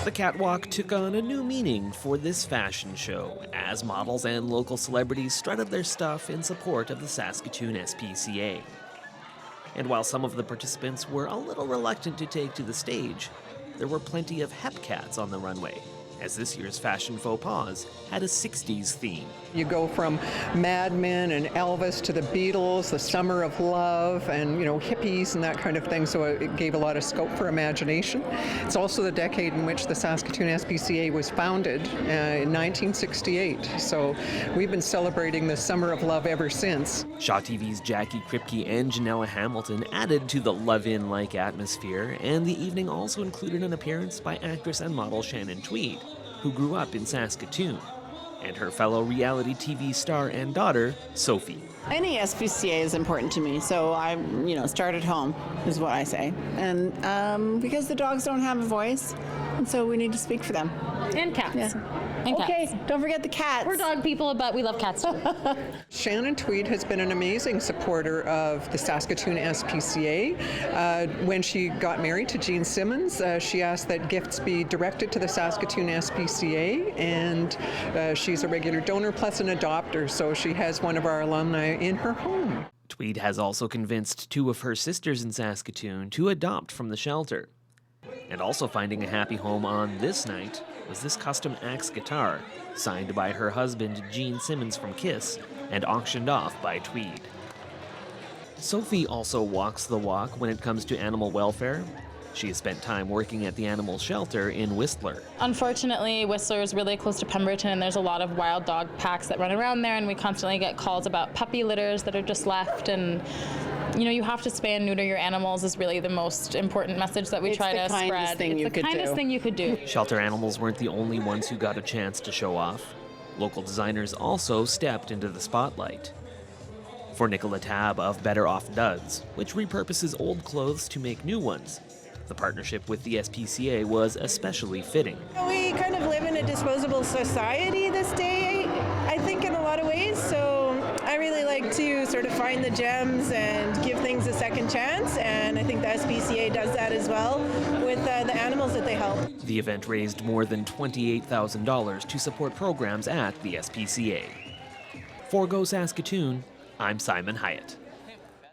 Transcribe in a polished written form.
The catwalk took on a new meaning for this fashion show, as models and local celebrities strutted their stuff in support of the Saskatoon SPCA. And while some of the participants were a little reluctant to take to the stage, there were plenty of hepcats on the runway, as this year's Fashion Faux Paws had a 60s theme. You go from Mad Men and Elvis to the Beatles, the Summer of Love, and hippies and that kind of thing, so it gave a lot of scope for imagination. It's also the decade in which the Saskatoon SPCA was founded in 1968, so we've been celebrating the Summer of Love ever since. Shaw TV's Jackie Kripke and Janella Hamilton added to the love-in-like atmosphere, and the evening also included an appearance by actress and model Shannon Tweed, who grew up in Saskatoon, and her fellow reality TV star and daughter, Sophie. Any SPCA is important to me, so I, start at home, is what I say. And because the dogs don't have a voice, and so we need to speak for them. And cats. Yeah. And okay, cats. Don't forget the cats. We're dog people, but we love cats too. Shannon Tweed has been an amazing supporter of the Saskatoon SPCA. When she got married to Gene Simmons, she asked that gifts be directed to the Saskatoon SPCA, and she's a regular donor plus an adopter, so she has one of our alumni in her home. Tweed has also convinced two of her sisters in Saskatoon to adopt from the shelter. And also finding a happy home on this night was this custom axe guitar, signed by her husband Gene Simmons from Kiss and auctioned off by Tweed. Sophie also walks the walk when it comes to animal welfare. She has spent time working at the animal shelter in Whistler. Unfortunately, Whistler is really close to Pemberton, and there's a lot of wild dog packs that run around there, and we constantly get calls about puppy litters that are just left, and you have to spay and neuter your animals is really the most important message that we try to spread. It's the kindest thing you could do. Shelter animals weren't the only ones who got a chance to show off. Local designers also stepped into the spotlight. For Nicola Tab of Better Off Duds, which repurposes old clothes to make new ones, the partnership with the SPCA was especially fitting. We kind of live in a disposable society this day, I think, in a lot of ways, so I really like to sort of find the gems and give things a second chance, and I think the SPCA does that as well with the animals that they help. The event raised more than $28,000 to support programs at the SPCA. For Go Saskatoon, I'm Simon Hyatt.